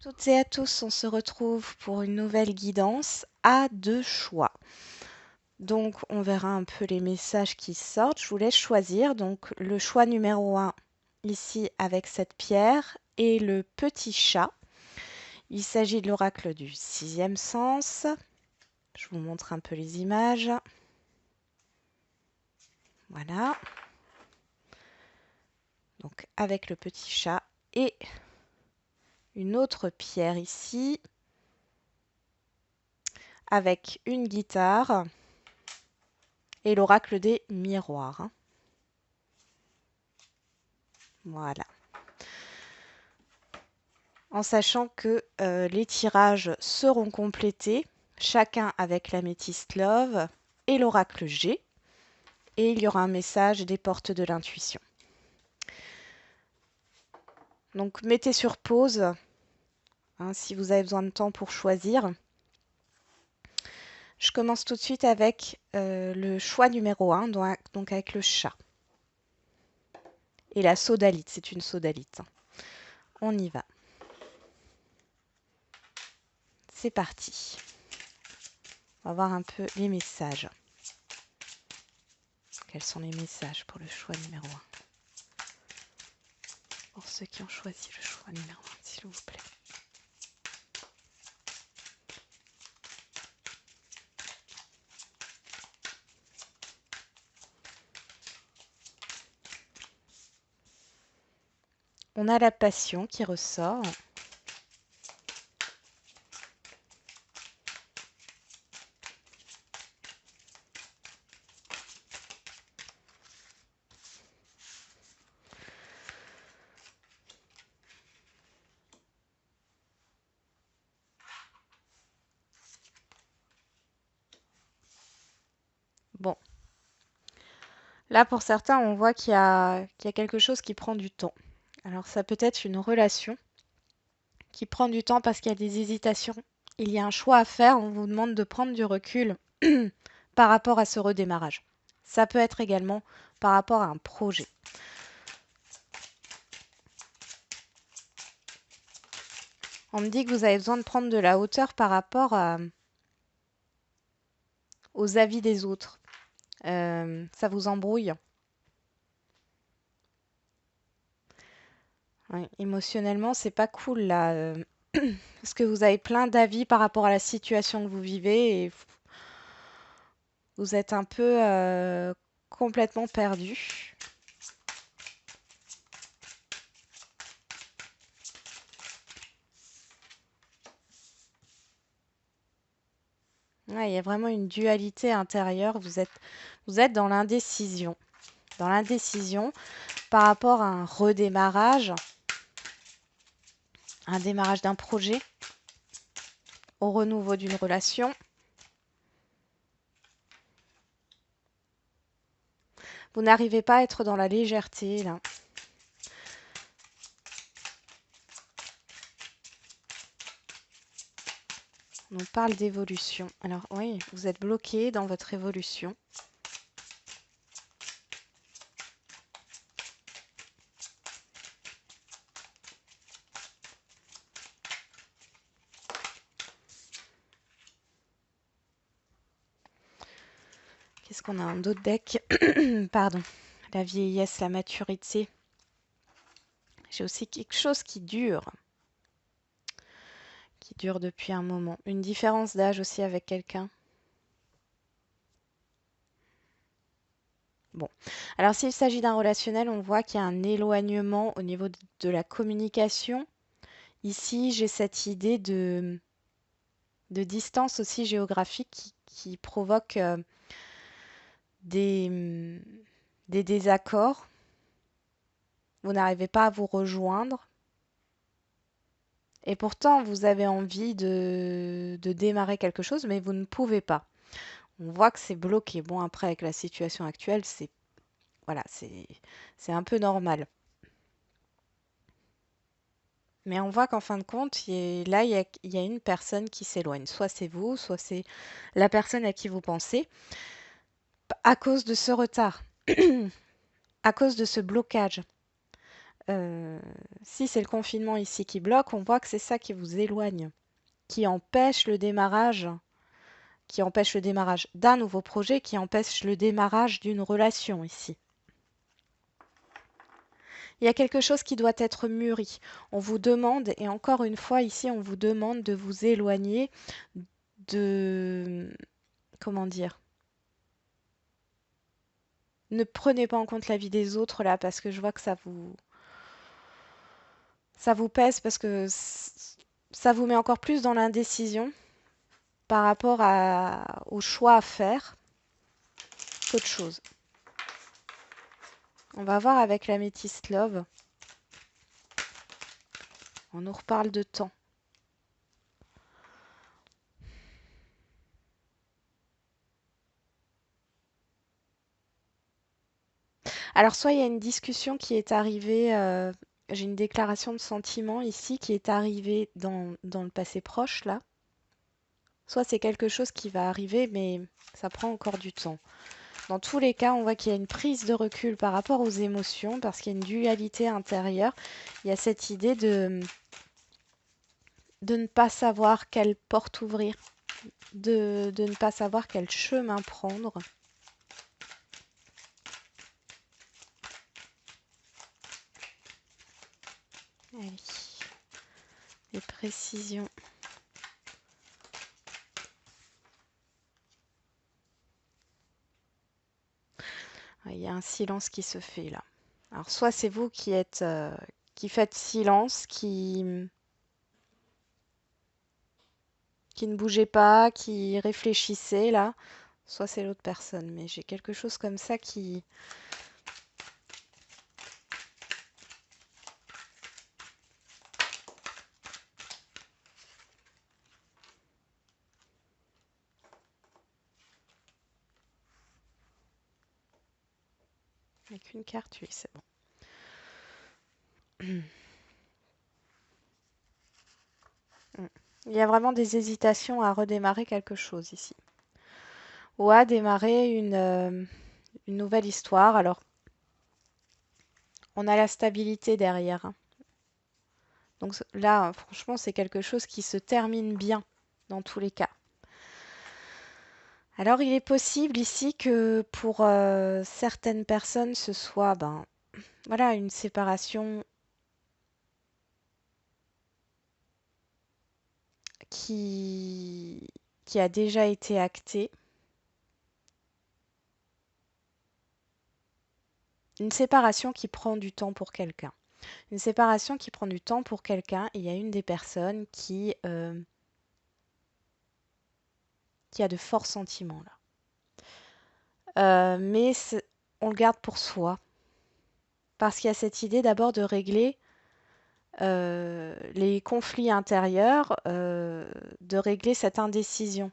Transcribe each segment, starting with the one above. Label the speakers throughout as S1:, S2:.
S1: Toutes et à tous, on se retrouve pour une nouvelle guidance à deux choix. Donc, on verra un peu les messages qui sortent. Je vous laisse choisir. Donc, le choix numéro un, ici avec cette pierre, et le petit chat. Il s'agit de l'oracle du sixième sens. Je vous montre un peu les images. Voilà. Donc, avec le petit chat et une autre pierre ici, avec une guitare et l'oracle des miroirs. Voilà. En sachant que les tirages seront complétés, chacun avec l'améthyste Love et l'oracle G, et il y aura un message des portes de l'intuition. Donc mettez sur pause hein, si vous avez besoin de temps pour choisir. Je commence tout de suite avec le choix numéro 1, donc avec le chat. Et la sodalite, c'est une sodalite. On y va. C'est parti. On va voir un peu les messages. Quels sont les messages pour le choix numéro 1? Pour ceux qui ont choisi le choix numéro 1, s'il vous plaît. On a la passion qui ressort. Bon, là pour certains, on voit qu'il y a quelque chose qui prend du temps. Alors ça peut être une relation qui prend du temps parce qu'il y a des hésitations. Il y a un choix à faire, on vous demande de prendre du recul par rapport à ce redémarrage. Ça peut être également par rapport à un projet. On me dit que vous avez besoin de prendre de la hauteur par rapport aux avis des autres. Ça vous embrouille. Ouais, émotionnellement, c'est pas cool là. Parce que vous avez plein d'avis par rapport à la situation que vous vivez et vous êtes un peu complètement perdu. Ouais, il y a vraiment une dualité intérieure. Vous êtes dans l'indécision. Dans l'indécision par rapport à un démarrage d'un projet, au renouveau d'une relation. Vous n'arrivez pas à être dans la légèreté là. On parle d'évolution. Alors oui, vous êtes bloqué dans votre évolution. Qu'est-ce qu'on a en d'autres deck? Pardon. La vieillesse, la maturité. J'ai aussi quelque chose qui dure depuis un moment. Une différence d'âge aussi avec quelqu'un. Bon, alors s'il s'agit d'un relationnel, on voit qu'il y a un éloignement au niveau de la communication. Ici, j'ai cette idée de distance aussi géographique qui provoque des, des désaccords. Vous n'arrivez pas à vous rejoindre. Et pourtant, vous avez envie de démarrer quelque chose, mais vous ne pouvez pas. On voit que c'est bloqué. Bon, après, avec la situation actuelle, voilà, c'est un peu normal. Mais on voit qu'en fin de compte, là, il y a une personne qui s'éloigne. Soit c'est vous, soit c'est la personne à qui vous pensez, à cause de ce retard, à cause de ce blocage. Si c'est le confinement ici qui bloque, on voit que c'est ça qui vous éloigne, qui empêche le démarrage, d'un nouveau projet, qui empêche le démarrage d'une relation ici. Il y a quelque chose qui doit être mûri. On vous demande, et encore une fois ici, on vous demande de vous éloigner de... Comment dire? Ne prenez pas en compte la vie des autres là, parce que je vois que ça vous pèse, parce que ça vous met encore plus dans l'indécision par rapport au choix à faire qu'autre chose. On va voir avec la métisse Love. On nous reparle de temps. Alors, soit il y a une discussion qui est arrivée, j'ai une déclaration de sentiment ici qui est arrivée dans le passé proche, là. Soit c'est quelque chose qui va arriver, mais ça prend encore du temps. Dans tous les cas, on voit qu'il y a une prise de recul par rapport aux émotions, parce qu'il y a une dualité intérieure. Il y a cette idée de ne pas savoir quelle porte ouvrir, de ne pas savoir quel chemin prendre. Allez, les précisions. Il y a un silence qui se fait là. Alors soit c'est vous qui êtes qui faites silence, qui ne bougez pas, qui réfléchissez là, soit c'est l'autre personne. Mais j'ai quelque chose comme ça qui... Avec une carte, oui, c'est bon. Il y a vraiment des hésitations à redémarrer quelque chose ici. Ou à démarrer une nouvelle histoire. Alors, on a la stabilité derrière, hein. Donc là, franchement, c'est quelque chose qui se termine bien dans tous les cas. Alors, il est possible ici que pour certaines personnes, ce soit voilà, une séparation qui, qui a déjà été actée. Une séparation qui prend du temps pour quelqu'un. Une séparation qui prend du temps pour quelqu'un. Il y a une des personnes qui a de forts sentiments là. Mais on le garde pour soi. Parce qu'il y a cette idée d'abord de régler les conflits intérieurs, de régler cette indécision.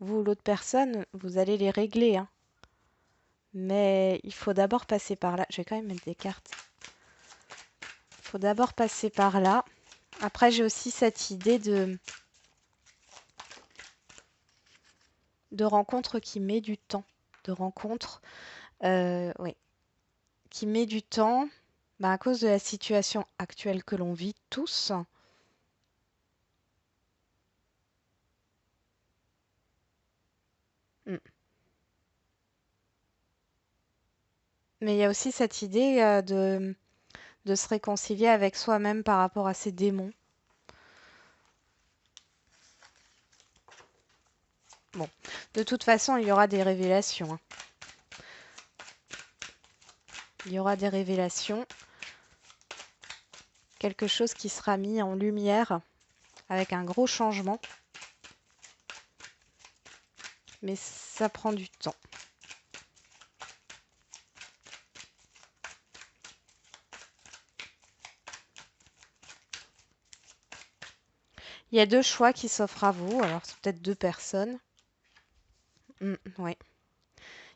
S1: Vous, l'autre personne, vous allez les régler, hein. Mais il faut d'abord passer par là. Je vais quand même mettre des cartes. Il faut d'abord passer par là. Après, j'ai aussi cette idée de rencontre qui met du temps. De rencontre, oui, qui met du temps à cause de la situation actuelle que l'on vit tous. Mm. Mais il y a aussi cette idée de se réconcilier avec soi-même par rapport à ses démons. Bon, de toute façon, il y aura des révélations, hein. Il y aura des révélations. Quelque chose qui sera mis en lumière avec un gros changement. Mais ça prend du temps. Il y a deux choix qui s'offrent à vous. Alors, c'est peut-être deux personnes. Oui.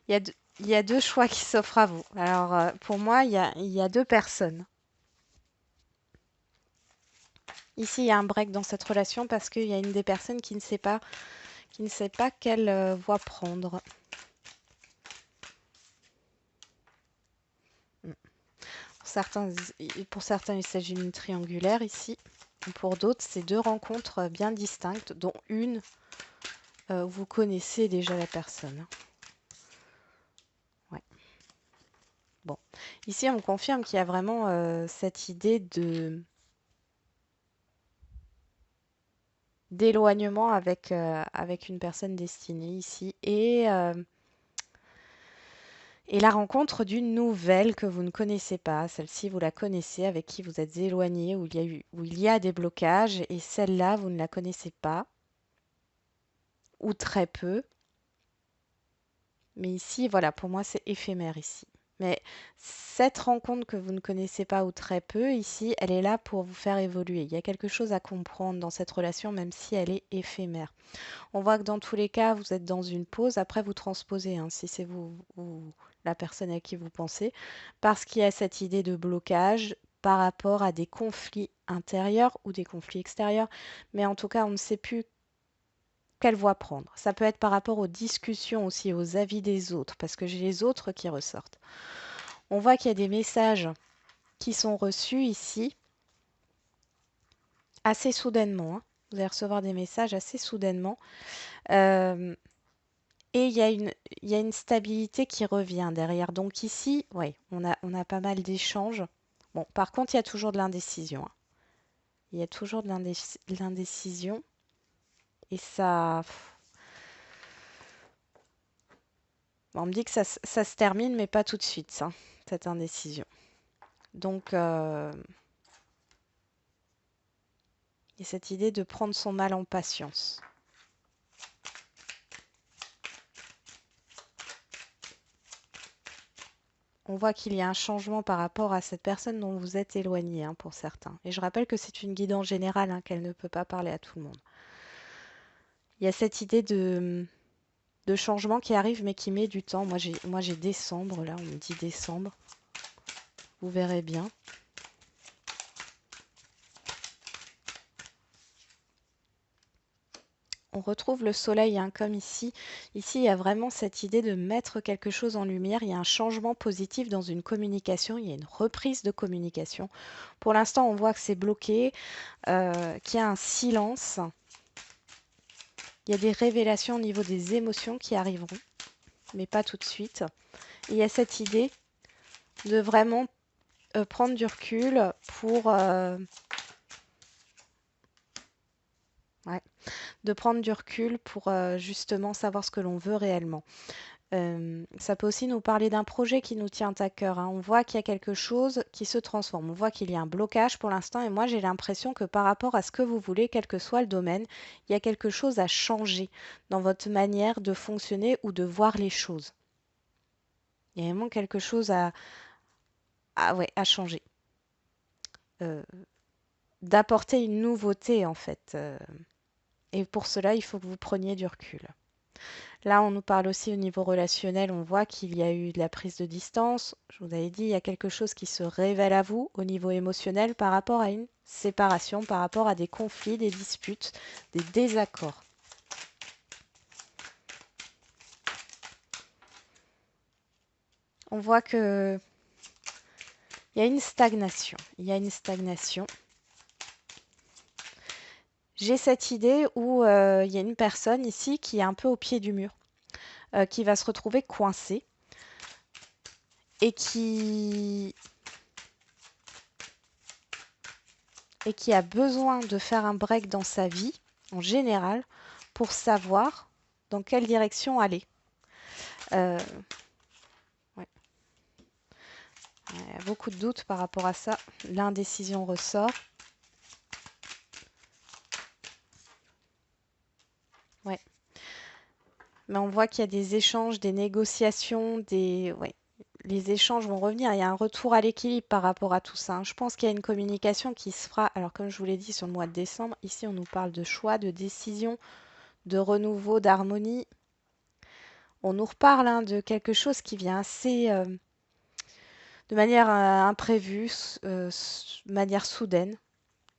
S1: Il y a deux choix qui s'offrent à vous. Alors, pour moi, il y a deux personnes. Ici, il y a un break dans cette relation parce qu'il y a une des personnes qui ne sait pas quelle voie prendre. Pour certains, il s'agit d'une triangulaire ici. Pour d'autres, c'est deux rencontres bien distinctes, dont une, vous connaissez déjà la personne. Ouais. Bon. Ici, on me confirme qu'il y a vraiment cette idée d'éloignement avec une personne destinée ici. Et la rencontre d'une nouvelle que vous ne connaissez pas. Celle-ci, vous la connaissez, avec qui vous êtes éloigné, où il y a des blocages, et celle-là, vous ne la connaissez pas, ou très peu. Mais ici, voilà, pour moi, c'est éphémère ici. Mais cette rencontre que vous ne connaissez pas ou très peu, ici, elle est là pour vous faire évoluer. Il y a quelque chose à comprendre dans cette relation, même si elle est éphémère. On voit que dans tous les cas, vous êtes dans une pause. Après, vous transposez, hein, si c'est vous ou la personne à qui vous pensez, parce qu'il y a cette idée de blocage par rapport à des conflits intérieurs ou des conflits extérieurs. Mais en tout cas, on ne sait plus quelle voie prendre. Ça peut être par rapport aux discussions aussi, aux avis des autres, parce que j'ai les autres qui ressortent. On voit qu'il y a des messages qui sont reçus ici assez soudainement, hein. Vous allez recevoir des messages assez soudainement. Euh, Et il y a une stabilité qui revient derrière. Donc ici, ouais, on a pas mal d'échanges. Bon, par contre, il y a toujours de l'indécision, hein. Il y a toujours de l'indécision. Et ça, on me dit que ça se termine, mais pas tout de suite, ça, cette indécision. Donc, il y a cette idée de prendre son mal en patience. On voit qu'il y a un changement par rapport à cette personne dont vous êtes éloigné, hein, pour certains. Et je rappelle que c'est une guidance générale, hein, qu'elle ne peut pas parler à tout le monde. Il y a cette idée de changement qui arrive mais qui met du temps. Moi j'ai décembre, là on me dit décembre. Vous verrez bien. On retrouve le soleil, hein, comme ici. Ici, il y a vraiment cette idée de mettre quelque chose en lumière. Il y a un changement positif dans une communication. Il y a une reprise de communication. Pour l'instant, on voit que c'est bloqué, qu'il y a un silence. Il y a des révélations au niveau des émotions qui arriveront, mais pas tout de suite. Et il y a cette idée de vraiment prendre du recul pour... ouais, de prendre du recul pour justement savoir ce que l'on veut réellement. Ça peut aussi nous parler d'un projet qui nous tient à cœur, hein. On voit qu'il y a quelque chose qui se transforme. On voit qu'il y a un blocage pour l'instant et moi j'ai l'impression que par rapport à ce que vous voulez, quel que soit le domaine, il y a quelque chose à changer dans votre manière de fonctionner ou de voir les choses. Il y a vraiment quelque chose ouais, à changer. Euh, D'apporter une nouveauté en fait. Et pour cela, il faut que vous preniez du recul. Là, on nous parle aussi au niveau relationnel, on voit qu'il y a eu de la prise de distance. Je vous avais dit, il y a quelque chose qui se révèle à vous au niveau émotionnel par rapport à une séparation, par rapport à des conflits, des disputes, des désaccords. On voit que il y a une stagnation. Il y a une stagnation. J'ai cette idée où il y a une personne ici qui est un peu au pied du mur, qui va se retrouver coincée et qui a besoin de faire un break dans sa vie, en général, pour savoir dans quelle direction aller. Euh, ouais. Il y a beaucoup de doutes par rapport à ça. L'indécision ressort. Ouais. Mais on voit qu'il y a des échanges, des négociations, ouais. Les échanges vont revenir. Il y a un retour à l'équilibre par rapport à tout ça, hein. Je pense qu'il y a une communication qui se fera. Alors, comme je vous l'ai dit sur le mois de décembre, ici, on nous parle de choix, de décision, de renouveau, d'harmonie. On nous reparle, hein, de quelque chose qui vient assez de manière imprévue, de manière soudaine,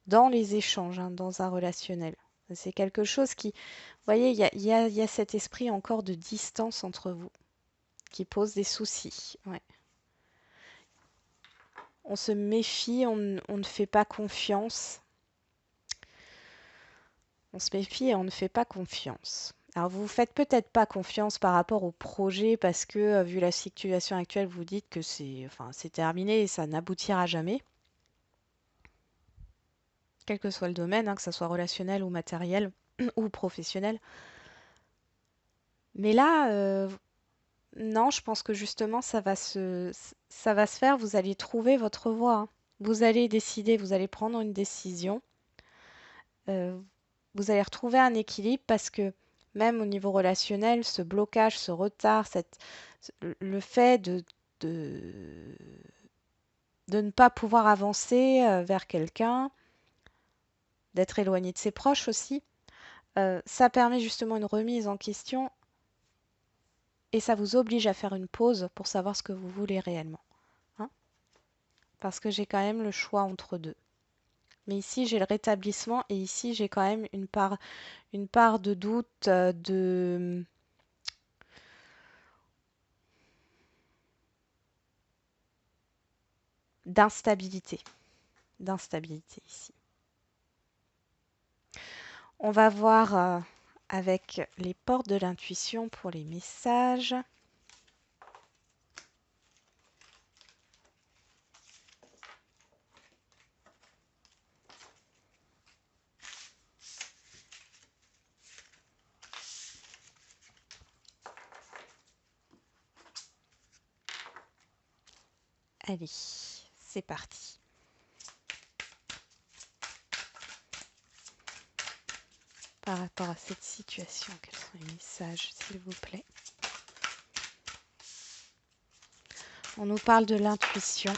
S1: dans les échanges, hein, dans un relationnel. C'est quelque chose qui, vous voyez, il y a cet esprit encore de distance entre vous qui pose des soucis. Ouais. on se méfie, on ne fait pas confiance. On se méfie et on ne fait pas confiance. Alors vous ne faites peut-être pas confiance par rapport au projet parce que vu la situation actuelle, vous dites que c'est terminé et ça n'aboutira jamais, quel que soit le domaine, hein, que ce soit relationnel ou matériel ou professionnel. Mais là, non, je pense que justement ça va se faire, vous allez trouver votre voie, hein. Vous allez décider, vous allez prendre une décision. euh, Vous allez retrouver un équilibre parce que même au niveau relationnel, ce blocage, ce retard, le fait de, de ne pas pouvoir avancer vers quelqu'un, d'être éloigné de ses proches aussi, ça permet justement une remise en question et ça vous oblige à faire une pause pour savoir ce que vous voulez réellement, hein. Parce que j'ai quand même le choix entre deux. Mais ici, j'ai le rétablissement et ici, j'ai quand même une part de doute, d'instabilité. D'instabilité ici. On va voir avec les portes de l'intuition pour les messages. Allez, c'est parti. Par rapport à cette situation, quels sont les messages, s'il vous plaît? On nous parle de l'intuition,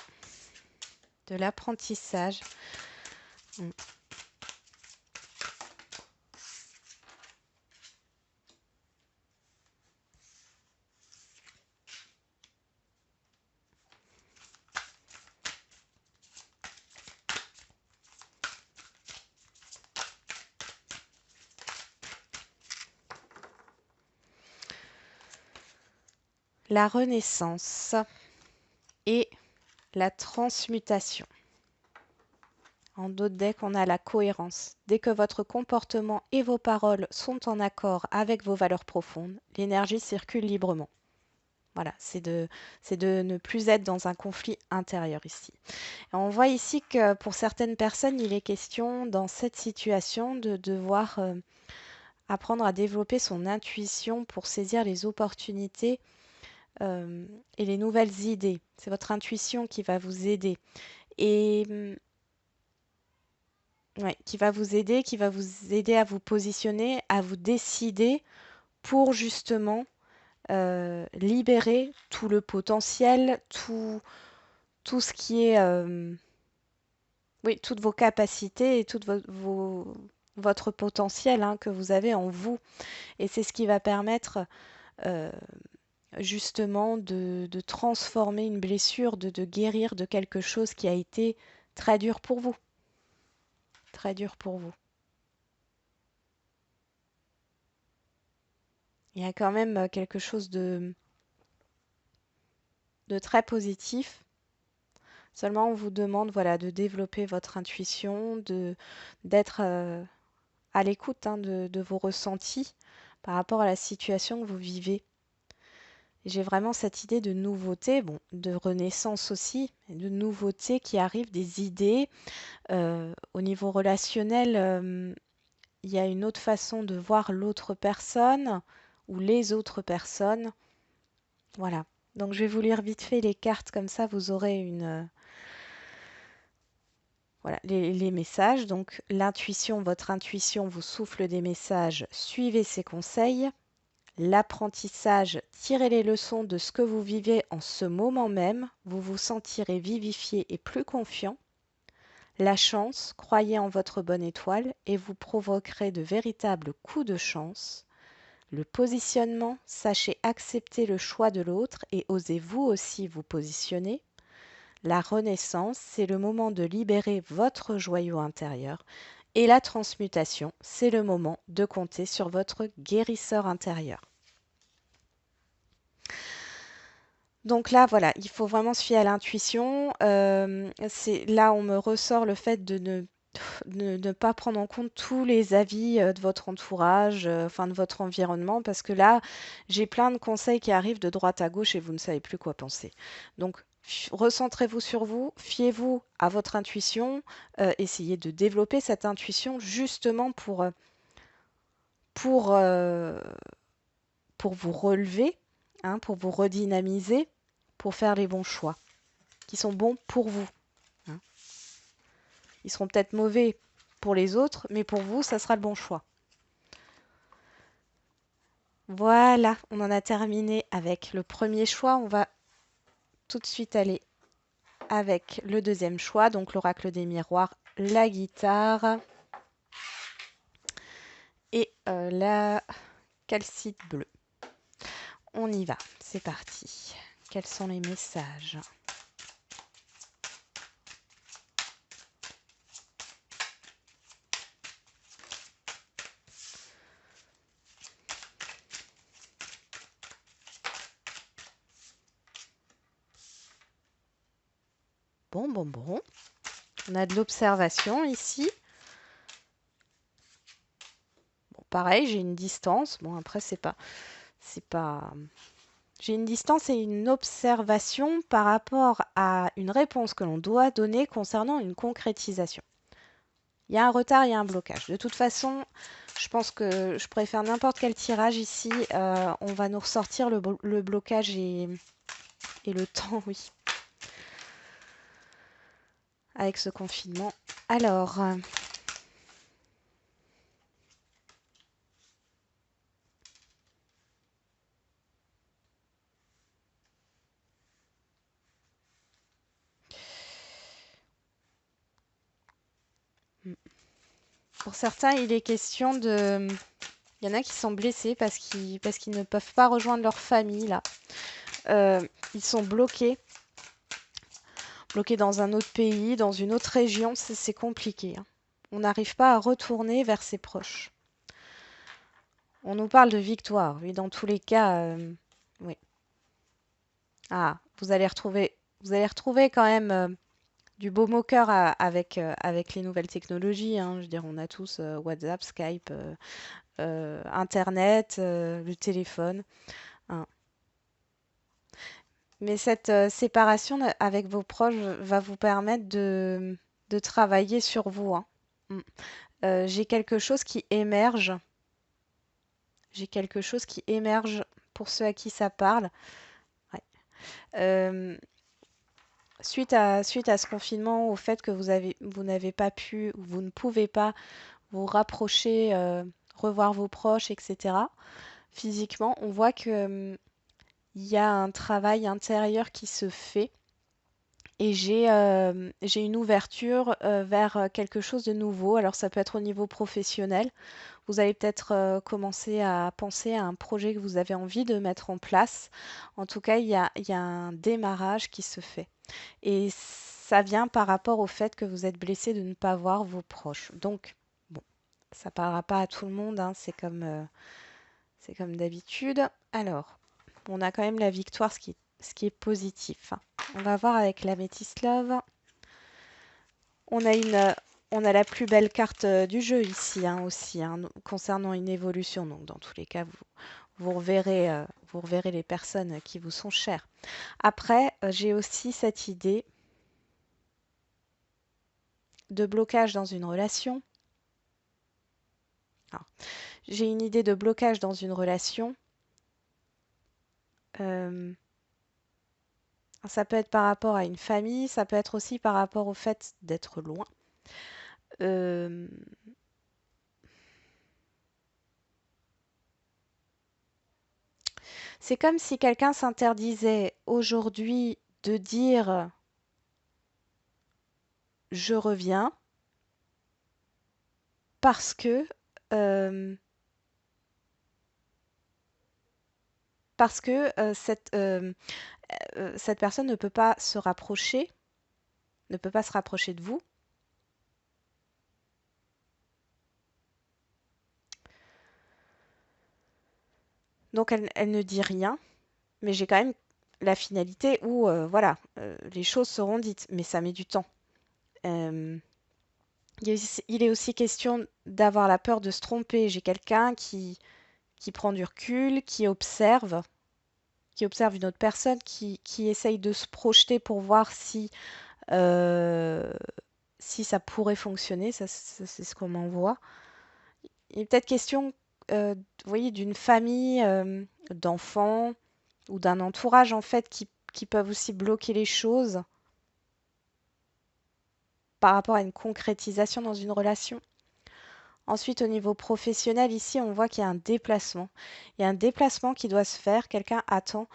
S1: de l'apprentissage. La renaissance et la transmutation. En d'autres decks, on a la cohérence. Dès que votre comportement et vos paroles sont en accord avec vos valeurs profondes, l'énergie circule librement. Voilà, c'est de ne plus être dans un conflit intérieur ici. Et on voit ici que pour certaines personnes, il est question dans cette situation de devoir apprendre à développer son intuition pour saisir les opportunités et les nouvelles idées. C'est votre intuition qui va vous aider. Et ouais, qui va vous aider à vous positionner, à vous décider pour justement libérer tout le potentiel, tout ce qui est, oui, toutes vos capacités et votre potentiel hein, que vous avez en vous. Et c'est ce qui va permettre euh, justement de transformer une blessure, de guérir de quelque chose qui a été très dur pour vous. Très dur pour vous. Il y a quand même quelque chose de très positif. Seulement, on vous demande voilà, de développer votre intuition, d'être à l'écoute hein, de vos ressentis par rapport à la situation que vous vivez. J'ai vraiment cette idée de nouveauté, bon, de renaissance aussi, de nouveauté qui arrive, des idées. Au niveau relationnel, il y a une autre façon de voir l'autre personne ou les autres personnes. Voilà. Donc je vais vous lire vite fait les cartes, comme ça vous aurez voilà, les messages. Donc l'intuition, votre intuition vous souffle des messages, suivez ses conseils. L'apprentissage, tirez les leçons de ce que vous vivez en ce moment même, vous vous sentirez vivifié et plus confiant. La chance, croyez en votre bonne étoile et vous provoquerez de véritables coups de chance. Le positionnement, sachez accepter le choix de l'autre et osez vous aussi vous positionner. La renaissance, c'est le moment de libérer votre joyau intérieur. Et la transmutation, c'est le moment de compter sur votre guérisseur intérieur. Donc là, voilà, il faut vraiment se fier à l'intuition. C'est là, on me ressort le fait de ne pas prendre en compte tous les avis de votre entourage, enfin de votre environnement, parce que là, j'ai plein de conseils qui arrivent de droite à gauche et vous ne savez plus quoi penser. Donc, recentrez-vous sur vous, fiez-vous à votre intuition, essayez de développer cette intuition justement pour, euh, pour vous relever, hein, pour vous redynamiser, pour faire les bons choix qui sont bons pour vous, hein. Ils seront peut-être mauvais pour les autres, mais pour vous, ça sera le bon choix. Voilà, on en a terminé avec le premier choix. On va tout de suite aller avec le deuxième choix, donc l'oracle des miroirs, la guitare et la calcite bleue. On y va, c'est parti. Quels sont les messages? Bon, bon, bon. On a de l'observation ici. Bon, pareil, j'ai une distance. Bon, après, c'est pas. J'ai une distance et une observation par rapport à une réponse que l'on doit donner concernant une concrétisation. Il y a un retard, il y a un blocage. De toute façon, je pense que je pourrais faire n'importe quel tirage ici. On va nous ressortir le blocage et le temps, oui, avec ce confinement. Alors, pour certains, il est question de... Il y en a qui sont blessés parce qu'ils ne peuvent pas rejoindre leur famille, là. Ils sont bloqués dans un autre pays, dans une autre région, c'est compliqué, hein. On n'arrive pas à retourner vers ses proches. On nous parle de victoire, oui, dans tous les cas, oui. Ah, vous allez retrouver quand même du beau moqueur avec les nouvelles technologies, hein. Je veux dire, on a tous WhatsApp, Skype, Internet, le téléphone, hein. Mais cette séparation avec vos proches va vous permettre de travailler sur vous, hein. Mm. J'ai quelque chose qui émerge. J'ai quelque chose qui émerge pour ceux à qui ça parle. Ouais. Euh, suite à ce confinement, au fait que vous n'avez pas pu, ou vous ne pouvez pas vous rapprocher, revoir vos proches, etc. Physiquement, on voit que il y a un travail intérieur qui se fait. Et j'ai une ouverture vers quelque chose de nouveau. Alors ça peut être au niveau professionnel. Vous allez peut-être commencer à penser à un projet que vous avez envie de mettre en place. En tout cas, il y a un démarrage qui se fait. Et ça vient par rapport au fait que vous êtes blessé de ne pas voir vos proches. Donc, bon, ça ne parlera pas à tout le monde, hein, c'est comme d'habitude. Alors, on a quand même la victoire, ce qui est positif, hein. On va voir avec la Métis Love. On a on a la plus belle carte du jeu ici, hein, aussi, hein, concernant une évolution. Donc, dans tous les cas, vous reverrez les personnes qui vous sont chères. Après, j'ai aussi cette idée de blocage dans une relation. Alors, j'ai une idée de blocage dans une relation. Euh, Ça peut être par rapport à une famille, ça peut être aussi par rapport au fait d'être loin. Euh, c'est comme si quelqu'un s'interdisait aujourd'hui de dire je reviens parce que euh, cette personne ne peut pas se rapprocher, ne peut pas se rapprocher de vous. Donc elle ne dit rien, mais j'ai quand même la finalité où, voilà, les choses seront dites, mais ça met du temps. Euh, il est aussi question d'avoir la peur de se tromper. J'ai quelqu'un qui prend du recul, qui observe une autre personne, qui essaye de se projeter pour voir euh, si ça pourrait fonctionner. C'est ce qu'on m'envoie. Il est peut-être question, vous voyez, d'une famille, d'enfants ou d'un entourage en fait qui peuvent aussi bloquer les choses par rapport à une concrétisation dans une relation. Ensuite, au niveau professionnel, ici, on voit qu'il y a un déplacement. Il y a un déplacement qui doit se faire. Quelqu'un attend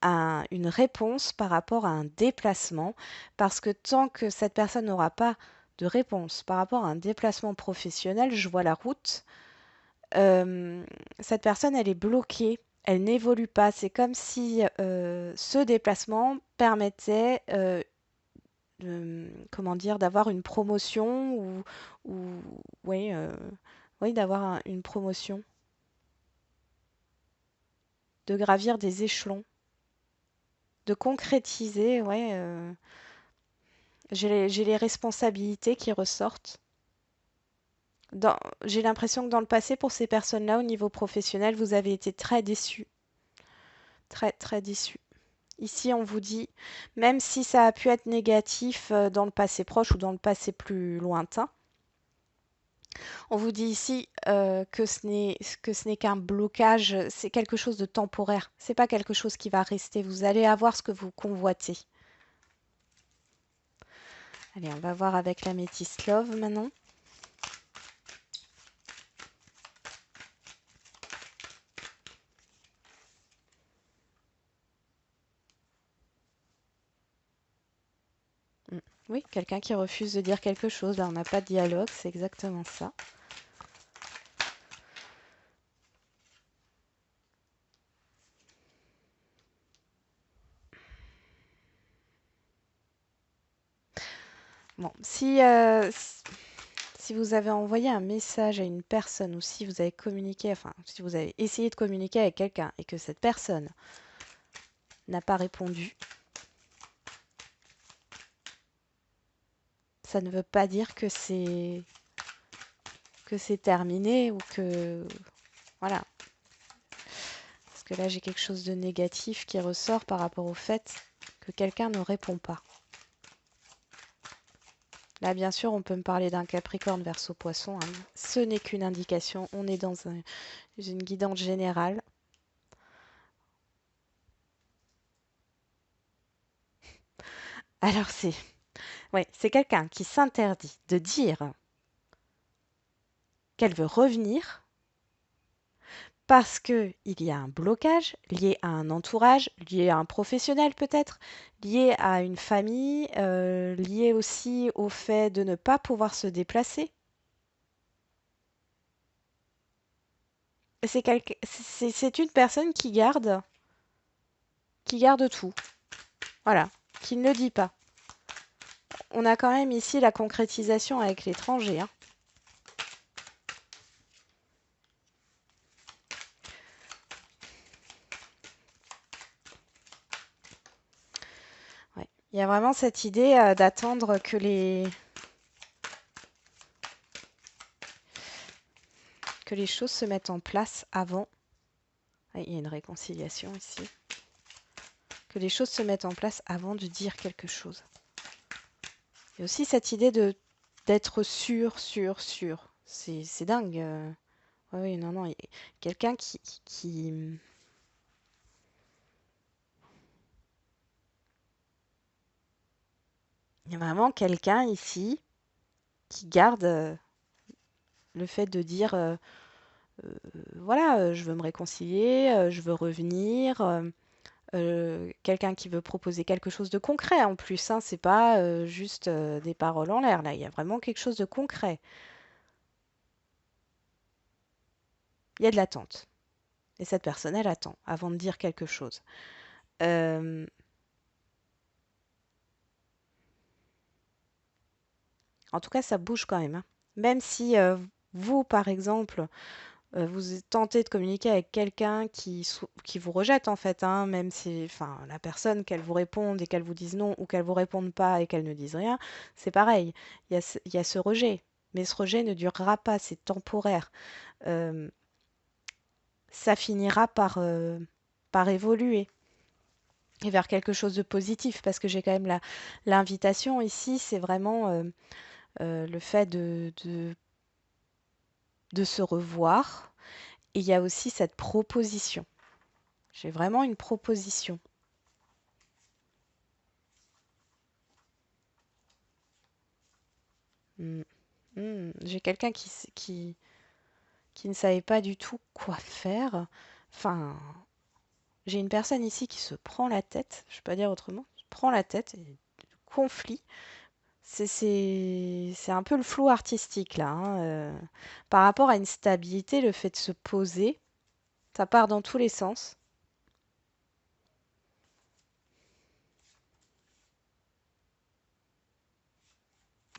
S1: une réponse par rapport à un déplacement, parce que tant que cette personne n'aura pas de réponse par rapport à un déplacement professionnel, je vois la route, euh, cette personne, elle est bloquée, elle n'évolue pas. C'est comme si ce déplacement permettait, comment dire, d'avoir une promotion ou oui, oui, d'avoir une promotion, de gravir des échelons, de concrétiser, ouais. J'ai les responsabilités qui ressortent. J'ai l'impression que dans le passé, pour ces personnes-là, au niveau professionnel, vous avez été très déçus. Très, très déçus. Ici, on vous dit, même si ça a pu être négatif dans le passé proche ou dans le passé plus lointain, on vous dit ici que ce n'est qu'un blocage, c'est quelque chose de temporaire. C'est pas quelque chose qui va rester. Vous allez avoir ce que vous convoitez. Allez, on va voir avec la métisse Love maintenant. Mm. Oui, quelqu'un qui refuse de dire quelque chose. Là, on n'a pas de dialogue, c'est exactement ça. Bon, si vous avez envoyé un message à une personne ou si vous avez communiqué, enfin, si vous avez essayé de communiquer avec quelqu'un et que cette personne n'a pas répondu, ça ne veut pas dire que c'est terminé ou que voilà. Parce que là, j'ai quelque chose de négatif qui ressort par rapport au fait que quelqu'un ne répond pas. Là, bien sûr, on peut me parler d'un Capricorne Verseau Poisson, hein. Ce n'est qu'une indication. On est dans une guidance générale. Alors, ouais, c'est quelqu'un qui s'interdit de dire qu'elle veut revenir parce qu'il y a un blocage lié à un entourage, lié à un professionnel peut-être, lié à une famille, lié aussi au fait de ne pas pouvoir se déplacer. C'est une personne qui garde tout, voilà, qui ne le dit pas. On a quand même ici la concrétisation avec l'étranger, hein. Ouais. Il y a vraiment cette idée d'attendre que les choses se mettent en place avant. Ouais, il y a une réconciliation ici. Que les choses se mettent en place avant de dire quelque chose. Il y a aussi cette idée d'être sûr, sûr, sûr. C'est dingue. Ouais, oui, non, non. Quelqu'un qui... Il y a vraiment quelqu'un ici qui garde le fait de dire voilà, je veux me réconcilier, je veux revenir. Quelqu'un qui veut proposer quelque chose de concret en plus, hein, c'est pas juste des paroles en l'air, là, il y a vraiment quelque chose de concret. Il y a de l'attente. Et cette personne, elle attend avant de dire quelque chose. Euh, En tout cas, ça bouge quand même, hein. Même si vous, par exemple, vous tentez de communiquer avec quelqu'un qui vous rejette en fait, hein, même si enfin, la personne, qu'elle vous réponde et qu'elle vous dise non ou qu'elle vous réponde pas et qu'elle ne dise rien, c'est pareil. Il y a ce rejet. Mais ce rejet ne durera pas, c'est temporaire. Euh, Ça finira par évoluer et vers quelque chose de positif parce que j'ai quand même l'invitation ici, c'est vraiment le fait de se revoir. Et il y a aussi cette proposition. J'ai vraiment une proposition. Mm. J'ai quelqu'un qui ne savait pas du tout quoi faire. Enfin, j'ai une personne ici qui se prend la tête, je ne peux pas dire autrement, se prend la tête et conflit. C'est un peu le flou artistique là, hein, par rapport à une stabilité, le fait de se poser, ça part dans tous les sens.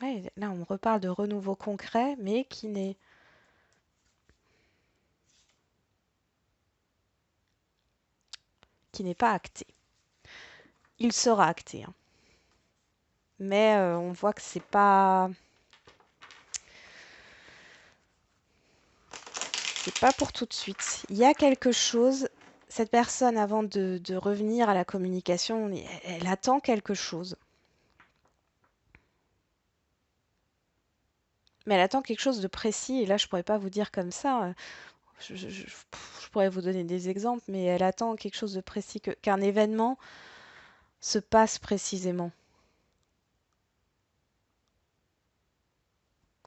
S1: Ouais, là, on me reparle de renouveau concret, mais qui n'est pas acté. Il sera acté, hein. Mais on voit que c'est pas pour tout de suite. Il y a quelque chose. Cette personne, avant de revenir à la communication, elle attend quelque chose. Mais elle attend quelque chose de précis. Et là, je pourrais pas vous dire comme ça. Je pourrais vous donner des exemples, mais elle attend quelque chose de précis, qu'un événement se passe précisément.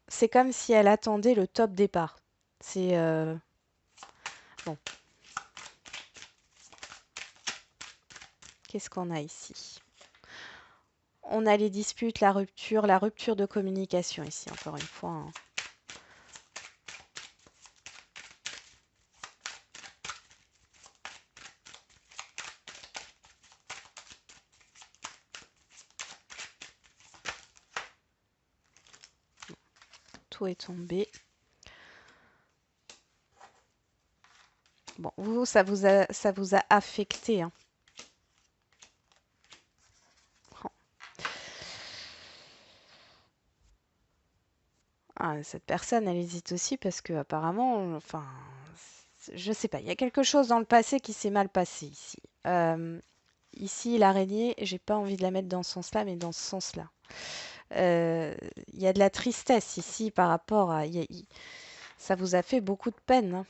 S1: C'est comme si elle attendait le top départ. C'est bon. Qu'est-ce qu'on a ici? On a les disputes, la rupture de communication ici, encore une fois, hein. Tout est tombé. Bon, vous, ça vous a affecté, hein. Ah, cette personne, elle hésite aussi parce que apparemment, enfin, je sais pas, il y a quelque chose dans le passé qui s'est mal passé ici. Ici, l'araignée, j'ai pas envie de la mettre dans ce sens-là, mais dans ce sens-là. Euh, Il y a de la tristesse ici par rapport à, ça vous a fait beaucoup de peine, hein.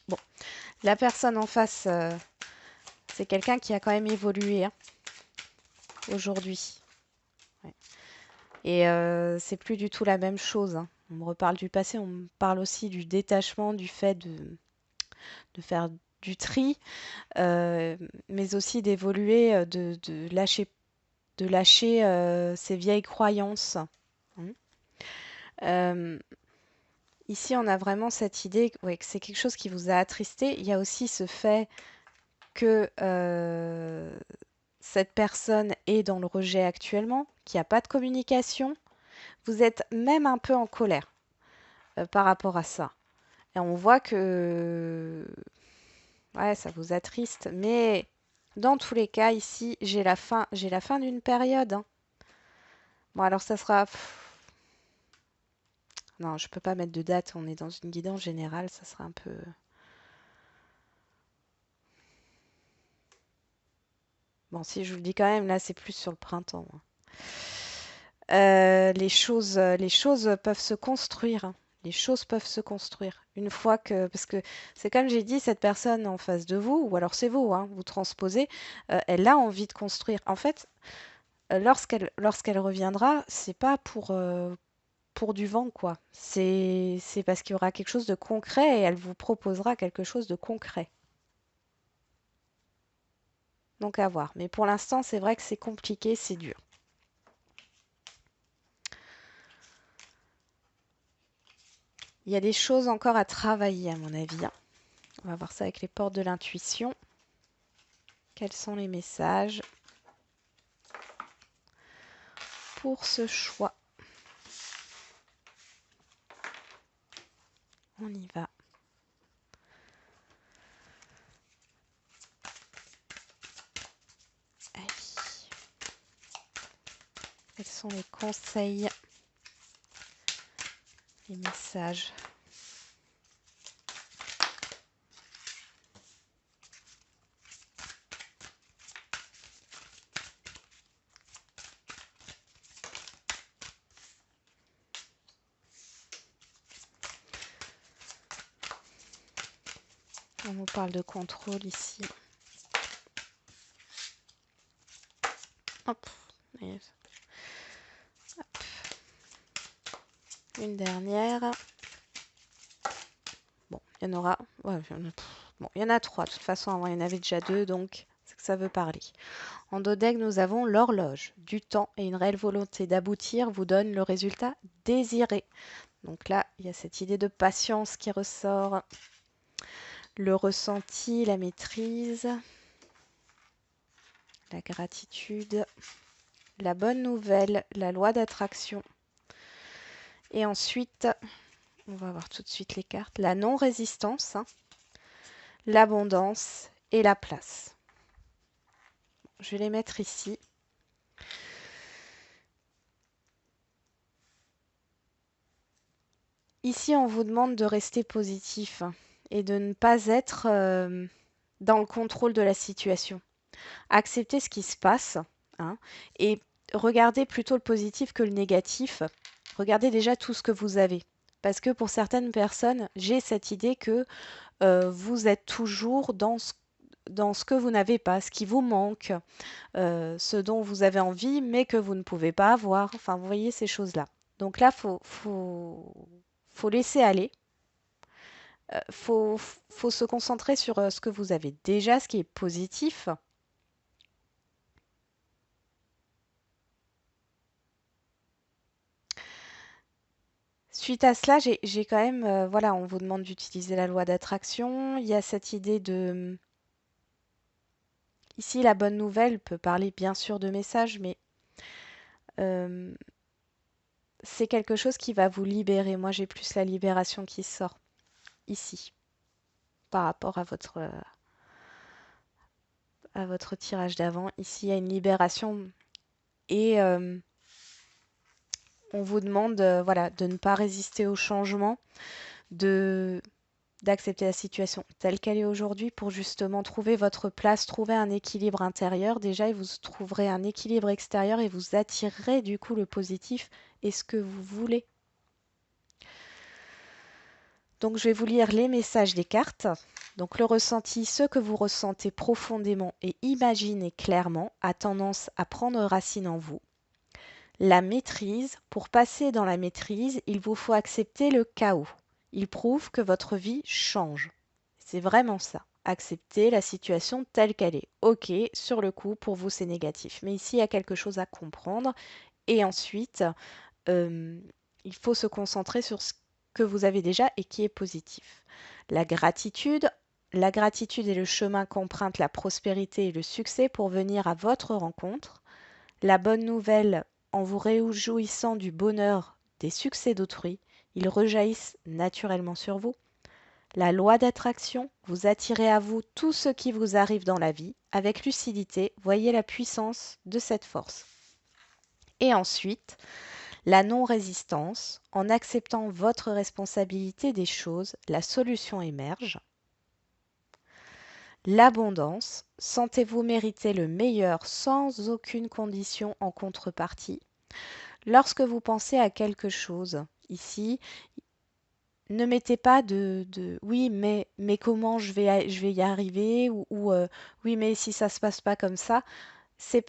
S1: Bon, la personne en face, c'est quelqu'un qui a quand même évolué, hein, aujourd'hui. Ouais. Et c'est plus du tout la même chose, hein. On me reparle du passé, on me parle aussi du détachement, du fait de faire du tri, euh, mais aussi d'évoluer, de lâcher ses vieilles croyances, hein. Euh, Ici, on a vraiment cette idée, ouais, que c'est quelque chose qui vous a attristé. Il y a aussi ce fait que cette personne est dans le rejet actuellement, qu'il n'y a pas de communication. Vous êtes même un peu en colère par rapport à ça. Et on voit que ouais, ça vous attriste, mais dans tous les cas, ici, j'ai la fin d'une période, hein. Bon, alors ça sera. Non, je peux pas mettre de date, on est dans une guidance générale, ça sera un peu. Bon, si je vous le dis quand même, là, c'est plus sur le printemps, hein. Les choses peuvent se construire, hein. Les choses peuvent se construire. Une fois que, parce que c'est comme j'ai dit, cette personne en face de vous, ou alors c'est vous, hein, vous transposez, elle a envie de construire. En fait, lorsqu'elle reviendra, c'est pas pour du vent, quoi. C'est parce qu'il y aura quelque chose de concret et elle vous proposera quelque chose de concret. Donc à voir. Mais pour l'instant, c'est vrai que c'est compliqué, c'est dur. Il y a des choses encore à travailler, à mon avis, hein. On va voir ça avec les portes de l'intuition. Quels sont les messages pour ce choix? On y va. Allez. Quels sont les conseils, les messages? On nous parle de contrôle ici. Hop. Et hop. Une dernière. Bon, il y en aura. Ouais, bon, il y en a 3. De toute façon, avant, il y en avait déjà 2, donc c'est que ça veut parler. En dos deck, nous avons l'horloge. Du temps et une réelle volonté d'aboutir vous donne le résultat désiré. Donc là, il y a cette idée de patience qui ressort. Le ressenti, la maîtrise, la gratitude, la bonne nouvelle, la loi d'attraction. Et ensuite, on va voir tout de suite les cartes. La non-résistance, l'abondance et la place. Je vais les mettre ici. Ici, on vous demande de rester positif et de ne pas être dans le contrôle de la situation. Acceptez ce qui se passe et regardez plutôt le positif que le négatif. Regardez déjà tout ce que vous avez. Parce que pour certaines personnes, j'ai cette idée que vous êtes toujours dans ce que vous n'avez pas, ce qui vous manque, ce dont vous avez envie, mais que vous ne pouvez pas avoir. Enfin, vous voyez ces choses-là. Donc là, faut laisser aller. Faut se concentrer sur ce que vous avez déjà, ce qui est positif. Suite à cela, j'ai quand même, voilà, on vous demande d'utiliser la loi d'attraction. Il y a cette idée de... Ici, la bonne nouvelle peut parler bien sûr de messages, mais euh, c'est quelque chose qui va vous libérer. Moi, j'ai plus la libération qui sort ici par rapport à votre tirage d'avant. Ici, il y a une libération et on vous demande voilà, de ne pas résister au changement, de d'accepter la situation telle qu'elle est aujourd'hui pour justement trouver votre place, trouver un équilibre intérieur déjà et vous trouverez un équilibre extérieur et vous attirerez du coup le positif et ce que vous voulez. Donc je vais vous lire les messages des cartes. Donc le ressenti, ce que vous ressentez profondément et imaginez clairement a tendance à prendre racine en vous. La maîtrise, pour passer dans la maîtrise, il vous faut accepter le chaos. Il prouve que votre vie change. C'est vraiment ça. Accepter la situation telle qu'elle est. Ok, sur le coup, pour vous, c'est négatif. Mais ici, il y a quelque chose à comprendre. Et ensuite, euh, il faut se concentrer sur ce que vous avez déjà et qui est positif. La gratitude. La gratitude est le chemin qu'emprunte la prospérité et le succès pour venir à votre rencontre. La bonne nouvelle, en vous réjouissant du bonheur des succès d'autrui, ils rejaillissent naturellement sur vous. La loi d'attraction, vous attirez à vous tout ce qui vous arrive dans la vie. Avec lucidité, voyez la puissance de cette force. Et ensuite, la non-résistance, en acceptant votre responsabilité des choses, la solution émerge. L'abondance, sentez-vous mériter le meilleur sans aucune condition en contrepartie. Lorsque vous pensez à quelque chose, ici, ne mettez pas oui, mais comment je vais y arriver ou oui, mais si ça se passe pas comme ça. En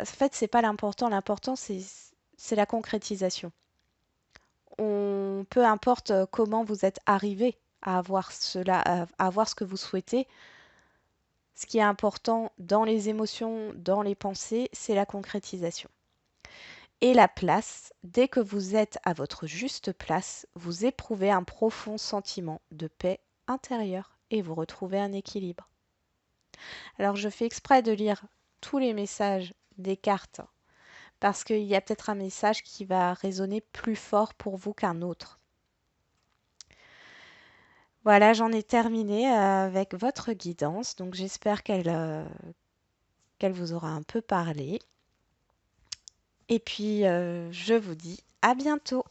S1: fait, c'est pas l'important. L'important, c'est la concrétisation. Peu importe comment vous êtes arrivé à avoir cela, à avoir ce que vous souhaitez, ce qui est important dans les émotions, dans les pensées, c'est la concrétisation. Et la place, dès que vous êtes à votre juste place, vous éprouvez un profond sentiment de paix intérieure et vous retrouvez un équilibre. Alors je fais exprès de lire tous les messages des cartes parce qu'il y a peut-être un message qui va résonner plus fort pour vous qu'un autre. Voilà, j'en ai terminé avec votre guidance, donc j'espère qu'elle vous aura un peu parlé. Et puis, je vous dis à bientôt.